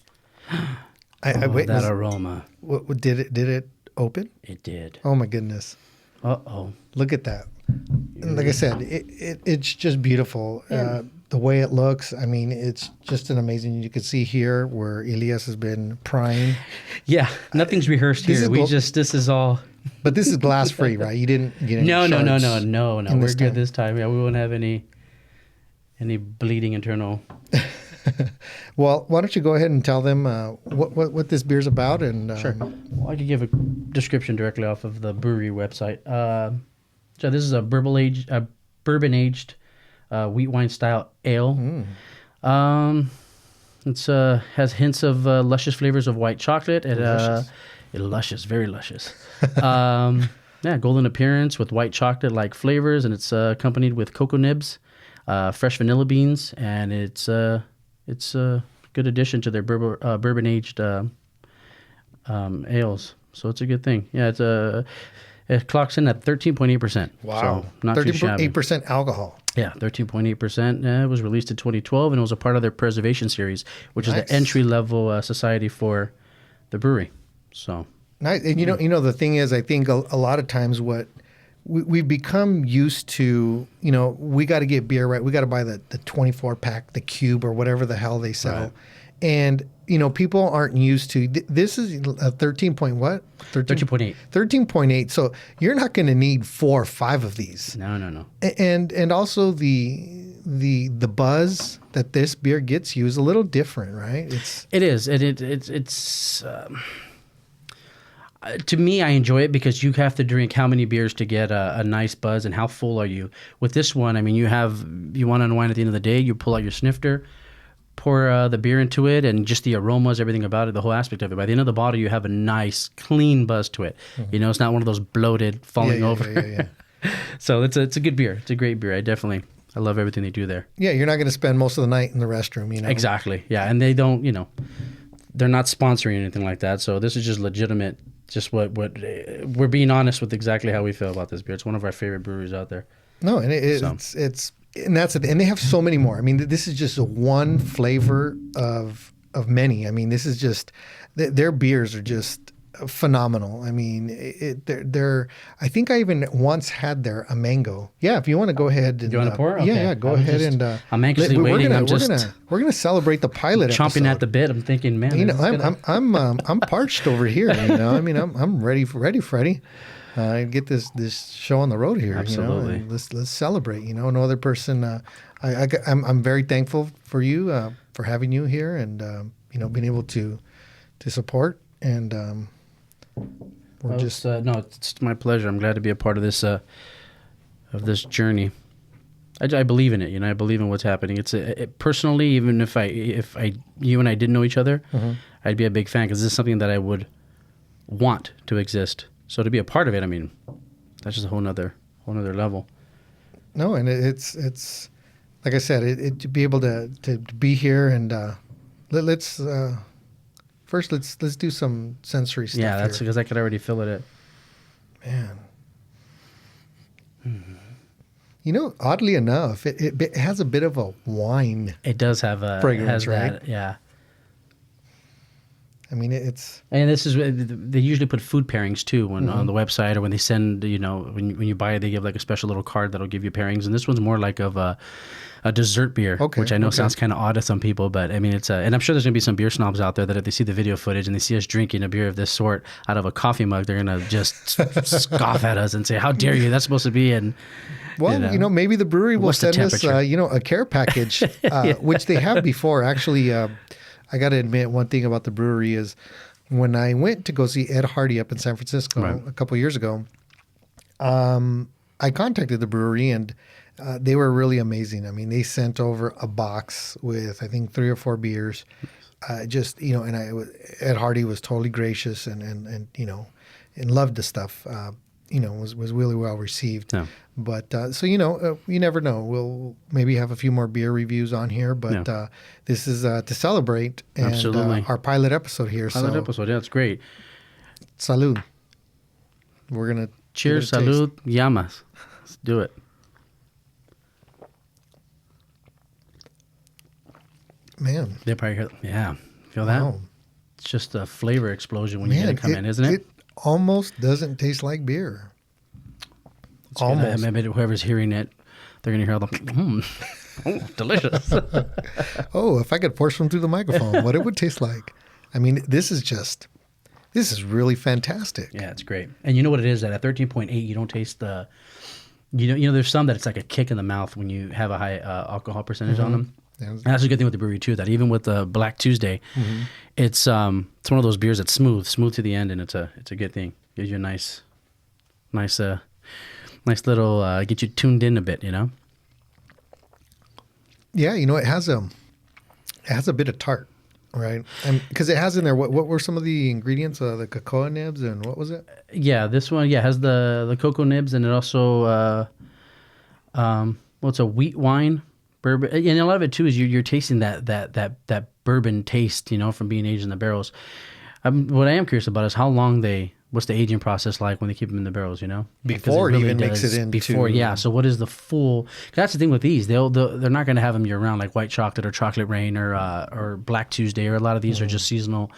that aroma. What did it open? It did. Oh my goodness! Look at that! And like I said, it's just beautiful. The way it looks, I mean, it's just an amazing. You can see here where Elias has been prying. Yeah, nothing's rehearsed here. This is all. But this is glass free, right? You didn't get any No. shards We're good this time. Yeah, we won't have any bleeding internal. Well, why don't you go ahead and tell them what this beer's about? And Sure. Well, I could give a description directly off of the brewery website. So this is a bourbon aged wheat wine style ale. It's has hints of luscious flavors of white chocolate. Luscious, very luscious. Golden appearance with white chocolate like flavors, and it's accompanied with cocoa nibs, fresh vanilla beans, and it's a good addition to their bourbon aged ales. So it's a good thing. Yeah, it clocks in at 13.8%. Wow, so not too shabby. 13.8% alcohol. Yeah, 13.8%. It was released in 2012, and it was a part of their preservation series, which is the entry level society for the brewery. So nice. And you know, the thing is, I think a lot of times what we've become used to, we got to get beer, right? We got to buy the 24 pack, the cube, or whatever the hell they sell. Right. And, people aren't used to, this is a 13 point what? 13.8. 13.8. So you're not going to need 4 or 5 of these. No. And also the buzz that this beer gets you is a little different, right? It is. It's to me, I enjoy it because you have to drink how many beers to get a nice buzz, and how full are you? With this one, I mean, you want to unwind at the end of the day, you pull out your snifter, pour the beer into it, and just the aromas, everything about it, the whole aspect of it. By the end of the bottle, you have a nice, clean buzz to it. Mm-hmm. It's not one of those bloated, falling over. Yeah. So it's a good beer. It's a great beer. I love everything they do there. Yeah, you're not going to spend most of the night in the restroom, Exactly. Yeah, and they don't, they're not sponsoring anything like that. So this is just legitimate. Just what we're being honest with exactly how we feel about this beer. It's one of our favorite breweries out there. No, and it's and that's it. And they have so many more. I mean, this is just one flavor of many. I mean, this is just their beers are just phenomenal. I mean, they're. I think I even once had a mango. Yeah, if you want to go ahead and you want to pour? Okay. Yeah, go ahead and. I'm anxiously waiting. We're gonna celebrate the pilot. Chomping episode. at the bit. I'm thinking, man. I'm parched over here. I mean, I'm ready, Freddie. Get this show on the road here. Absolutely. Let's celebrate. No other person. I'm very thankful for you for having you here and being able to support and. It's my pleasure. I'm glad to be a part of this journey. I believe in it. I believe in what's happening. Personally, even if you and I didn't know each other, mm-hmm. I'd be a big fan because this is something that I would want to exist. So to be a part of it, I mean, that's just a whole nother level. No, and it's like I said, to be able to be here and let's. First, let's do some sensory stuff. Yeah, that's because I could already feel it. Man, oddly enough, it has a bit of a wine. It does have a fragrance, right? That, yeah. I mean, it's. And this is they usually put food pairings too when on the website, or when they send when you buy it, they give like a special little card that'll give you pairings. And this one's more like of a dessert beer, which I know sounds kind of odd to some people, but I mean, and I'm sure there's gonna be some beer snobs out there that if they see the video footage and they see us drinking a beer of this sort out of a coffee mug, they're gonna just scoff at us and say, "How dare you? That's supposed to be." And well, maybe the brewery will send us, a care package, which they have before. Actually, I got to admit, one thing about the brewery is when I went to go see Ed Hardy up in San Francisco a couple of years ago, I contacted the brewery and they were really amazing. I mean, they sent over a box with, I think, 3 or 4 beers. Just, you know, and Ed Hardy was totally gracious and you know, and loved the stuff. You know, was really well received. Yeah. But so, you know, you never know. We'll maybe have a few more beer reviews on here, but this is to celebrate and our pilot episode here. Pilot episode, yeah, it's great. Salud. We're going to cheers, salud, llamas. Let's do it. Man. They probably hear, yeah. Feel that? Wow. It's just a flavor explosion when you get it come in, isn't it? It almost doesn't taste like beer. It's almost. Maybe whoever's hearing it, they're going to hear the, delicious. Oh, if I could force one through the microphone, what it would taste like. I mean, this is really fantastic. Yeah, it's great. And you know what it is, that at 13.8, you don't taste the, you know, there's some that it's like a kick in the mouth when you have a high alcohol percentage on them. Yeah. And that's a good thing with the brewery too, that even with the Black Tuesday, it's one of those beers that's smooth to the end, and it's a good thing. Gives you a nice little, get you tuned in a bit, you know? Yeah, you know, it has a bit of tart, right? Because it has in there, what were some of the ingredients? The cocoa nibs and what was it? Yeah, this one, has the cocoa nibs, and it also, it's a wheat wine bourbon. And a lot of it too is you're tasting that bourbon taste, you know, from being aged in the barrels. What I am curious about is what's the aging process like when they keep them in the barrels, you know? Before it even mix it into... Before, yeah. So what is the full... That's the thing with these. They're not going to have them year-round like White Chocolate or Chocolate Rain or Black Tuesday, or a lot of these are just seasonal.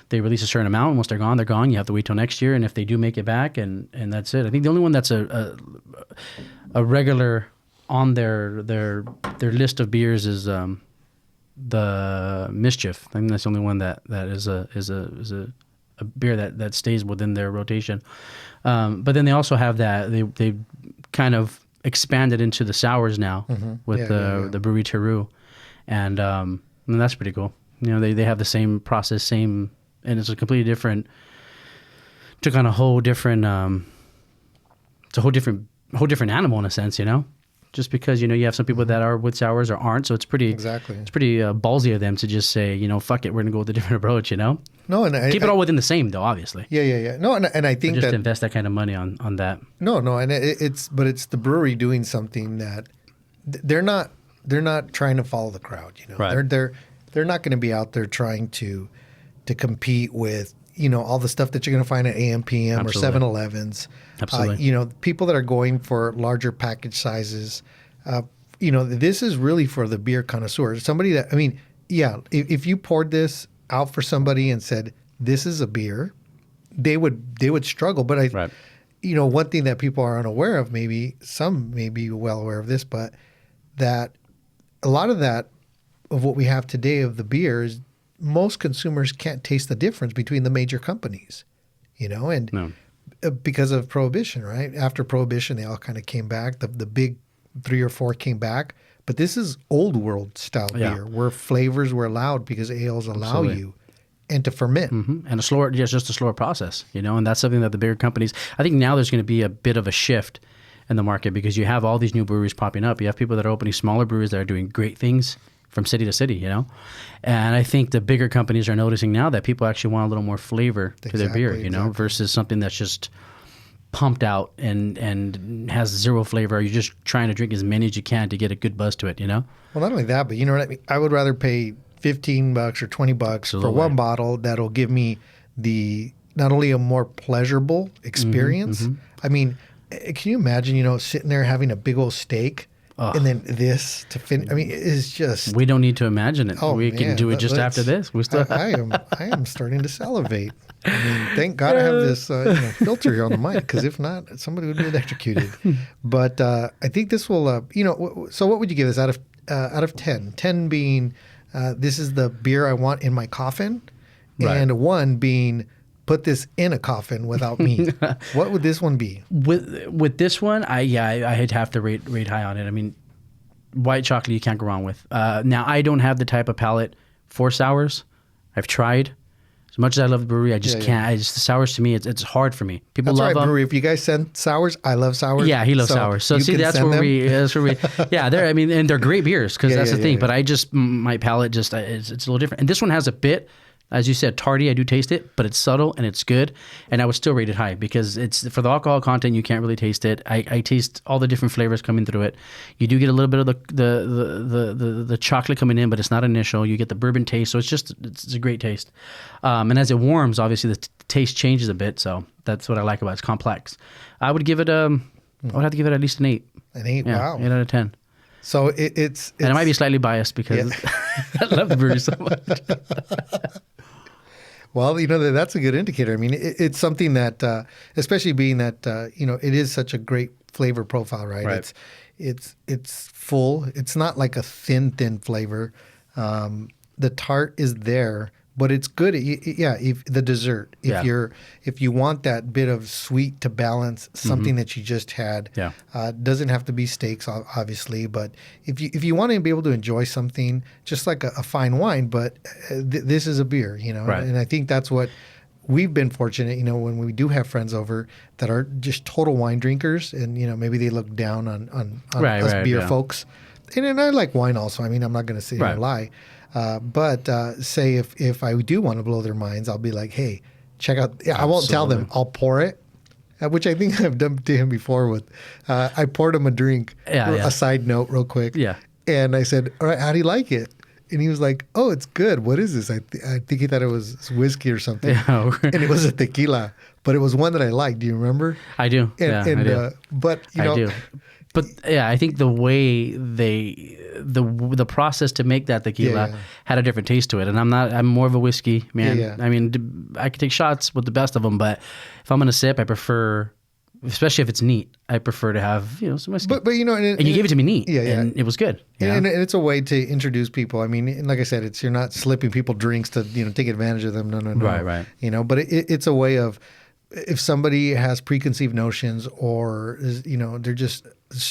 They release a certain amount, and once they're gone, they're gone. You have to wait till next year, and if they do make it back, and that's it. I think the only one that's a regular on their list of beers is the Mischief. I think that's the only one that is a beer that stays within their rotation. But then they also have that they kind of expanded into the sours now with the Brewery Teru, and that's pretty cool. You know, they have the same process, and it's a completely different. Took on a whole different. It's a whole different animal in a sense, you know. Just because, you know, you have some people that are with sours or aren't, so it's pretty ballsy of them to just say, you know, fuck it, we're gonna go with a different approach, you know. No, and keep it all within the same, though, obviously. Yeah. No, and I think just invest that kind of money on that. No, and it's the brewery doing something that they're not trying to follow the crowd, you know. Right. They're not going to be out there trying to compete with, you know, all the stuff that you're going to find at AM, PM or 7-Elevens. Absolutely. You know, people that are going for larger package sizes, you know, this is really for the beer connoisseur. Somebody that, I mean, yeah, if you poured this out for somebody and said, this is a beer, they would struggle. But you know, one thing that people are unaware of, maybe some may be well aware of this, but that a lot of what we have today of the beer is most consumers can't taste the difference between the major companies, you know, and because of Prohibition, right? After Prohibition, they all kind of came back. The big 3 or 4 came back, but this is old world style beer where flavors were allowed because ales allow you and to ferment. And just a slower process, you know, and that's something that the bigger companies, I think now there's going to be a bit of a shift in the market because you have all these new breweries popping up. You have people that are opening smaller breweries that are doing great things from city to city, you know? And I think the bigger companies are noticing now that people actually want a little more flavor to their beer, you know, versus something that's just pumped out and has zero flavor. You're just trying to drink as many as you can to get a good buzz to it, you know? Well, not only that, but you know what I mean? I would rather pay $15 or $20 for one bottle that'll give me not only a more pleasurable experience. I mean, can you imagine, you know, sitting there having a big old steak and then this to finish? I mean, it's just... We don't need to imagine it. We can do it just after this. I am starting to salivate. I mean, thank God I have this filter here on the mic, because if not, somebody would be electrocuted. But I think this will, so what would you give this out of 10? 10 being, this is the beer I want in my coffin, and 1 being, put this in a coffin without me. What would this one be? With this one, I'd have to rate high on it. I mean, white chocolate you can't go wrong with. Now, I don't have the type of palate for sours. I've tried. As much as I love the brewery, I just Yeah, can't. The sours to me, it's hard for me. People That's love right, them. brewery. If you guys send sours, I love sours. Yeah, he loves sours. So you see, can that's send where them. we. Yeah, they're. I mean, and they're great beers because that's the thing. yeah. But I just my palate just it's a little different. And this one has a bit, as you said, tardy. I do taste it, but it's subtle and it's good. And I would still rate it high because it's for the alcohol content. You can't really taste it. I taste all the different flavors coming through it. You do get a little bit of the chocolate coming in, but it's not initial. You get the bourbon taste, so it's a great taste. And as it warms, obviously the taste changes a bit. So that's what I like about it. It's complex. I would give it I would have to give it at least an 8. An 8. Yeah, Wow. 8 out of 10. So it's And I might be slightly biased because I love the brewery so much. Well, that's a good indicator. I mean, it's something that, especially being that, it is such a great flavor profile, right? Right. It's full. It's not like a thin flavor. The tart is there, but it's good. If the dessert, if you want that bit of sweet to balance something that you just had, doesn't have to be steaks, obviously, but if you want to be able to enjoy something just like a fine wine, but this is a beer, Right. and I think that's what we've been fortunate, when we do have friends over that are just total wine drinkers, and maybe they look down on us beer folks, and I like wine also. I mean, I'm not going to sit here and lie. But say if I do want to blow their minds, I'll be like, hey, check out. Yeah, I won't tell them. I'll pour it, which I think I've done to him before with. I poured him a drink. A side note, real quick. Yeah. And I said, all right, how do you like it? And he was like, oh, it's good. What is this? I think he thought it was whiskey or something. Yeah. And it was a tequila, but it was one that I liked. Do you remember? I do. I do. But I do. But I think the way the process to make that tequila had a different taste to it. And I'm more of a whiskey man. Yeah. I mean, I could take shots with the best of them, but if I'm going to sip, I prefer, especially if it's neat, I prefer to have, some whiskey. But and you gave it to me neat. Yeah. And it was good. And it's a way to introduce people. I mean, like I said, you're not slipping people drinks to, take advantage of them. No. Right. But it's a way of, if somebody has preconceived notions or is, they're just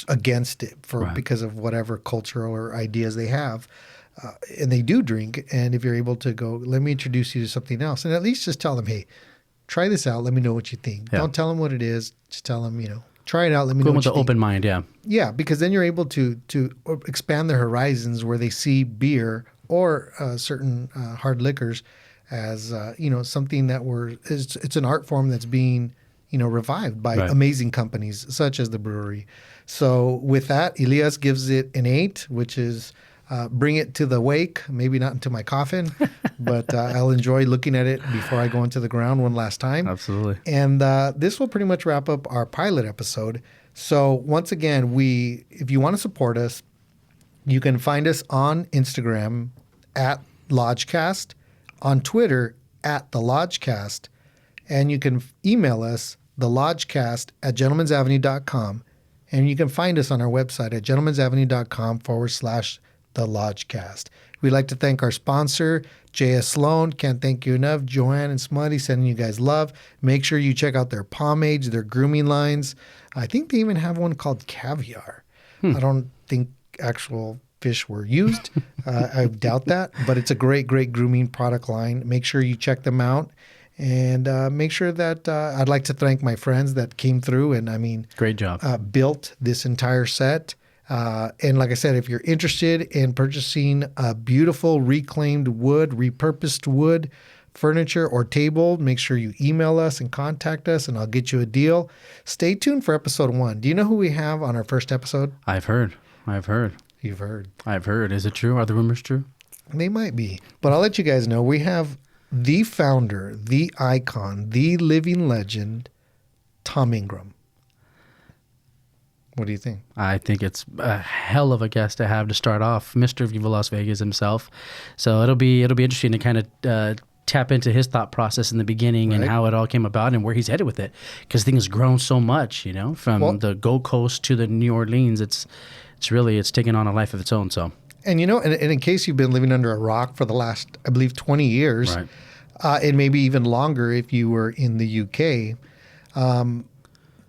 against it because of whatever cultural or ideas they have, and they do drink. And if you're able to go, let me introduce you to something else, and at least just tell them, hey, try this out. Let me know what you think. Don't tell them what it is. Just tell them, try it out. Let me know what you think. With an open mind, yeah. Yeah, because then you're able to expand their horizons where they see beer or certain hard liquors as something that it's an art form that's being revived by amazing companies such as the brewery. So with that, Elias gives it an 8, which is bring it to the wake, maybe not into my coffin, but I'll enjoy looking at it before I go into the ground one last time. Absolutely. And this will pretty much wrap up our pilot episode. So once again, if you want to support us, you can find us on Instagram at LodgeCast, on Twitter at the LodgeCast, and you can email us thelodgecast@gentlemansavenue.com, and you can find us on our website at gentlemansavenue.com/the LodgeCast. We'd like to thank our sponsor, J.S. Sloan. Can't thank you enough. Joanne and Smutty sending you guys love. Make sure you check out their pomade, their grooming lines. I think they even have one called Caviar. I don't think actual fish were used. I doubt that, but it's a great grooming product line. Make sure you check them out, and make sure that I'd like to thank my friends that came through and great job, built this entire set. And like I said, if you're interested in purchasing a beautiful reclaimed wood, repurposed wood furniture or table, make sure you email us and contact us, and I'll get you a deal. Stay tuned for episode 1. Do you know who we have on our first episode? I've heard. You've heard. I've heard. Is it true? Are the rumors true? They might be. But I'll let you guys know. We have the founder, the icon, the living legend, Tom Ingram. What do you think? I think it's a hell of a guest to have to start off, Mr. Viva Las Vegas himself. So it'll be interesting to kind of tap into his thought process in the beginning and how it all came about and where he's headed with it, because things has grown so much, from the Gold Coast to the New Orleans. It's taken on a life of its own. So, and in case you've been living under a rock for the last, I believe, 20 years, and maybe even longer if you were in the UK,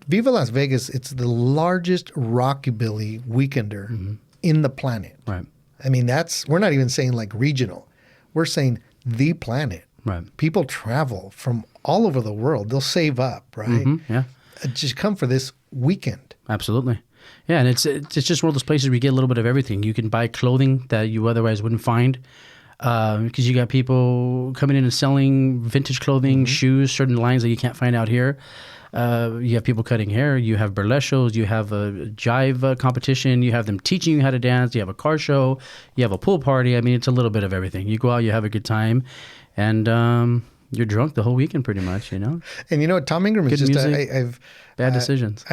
Viva Las Vegas, it's the largest rockabilly weekender in the planet. Right. I mean, we're not even saying like regional. We're saying the planet. Right. People travel from all over the world. They'll save up, right? Yeah. Just come for this weekend. Absolutely. Yeah, and it's just one of those places where you get a little bit of everything. You can buy clothing that you otherwise wouldn't find, because you got people coming in and selling vintage clothing, shoes, certain lines that you can't find out here. You have people cutting hair. You have burlesque shows. You have a jive competition. You have them teaching you how to dance. You have a car show. You have a pool party. I mean, it's a little bit of everything. You go out, you have a good time, and you're drunk the whole weekend pretty much, you know? And you know what? Tom Ingram is Good just, music, bad decisions.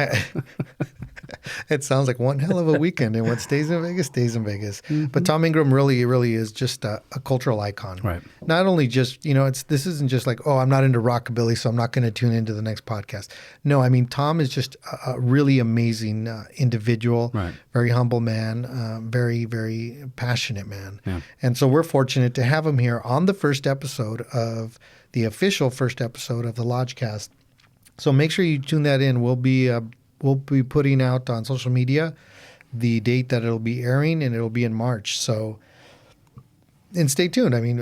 It sounds like one hell of a weekend, and what stays in Vegas stays in Vegas. But Tom Ingram really is just a cultural icon. Right. Not only just, this isn't just like, oh, I'm not into rockabilly, so I'm not going to tune into the next podcast. No, I mean, Tom is just a really amazing individual, Right. very humble man, very, very passionate man. Yeah. And so we're fortunate to have him here on the the official first episode of the LodgeCast. So make sure you tune that in. We'll be putting out on social media the date that it'll be airing, and it'll be in March. So, and stay tuned. I mean,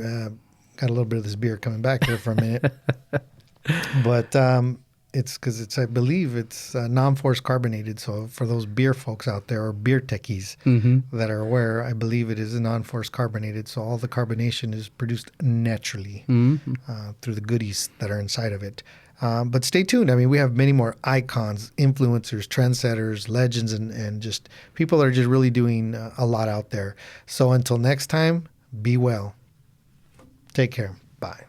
got a little bit of this beer coming back here for a minute, but it's because I believe it's non-force carbonated. So for those beer folks out there, or beer techies that are aware, I believe it is non-force carbonated. So all the carbonation is produced naturally through the goodies that are inside of it. But stay tuned. I mean, we have many more icons, influencers, trendsetters, legends, and just people that are just really doing a lot out there. So until next time, be well. Take care. Bye.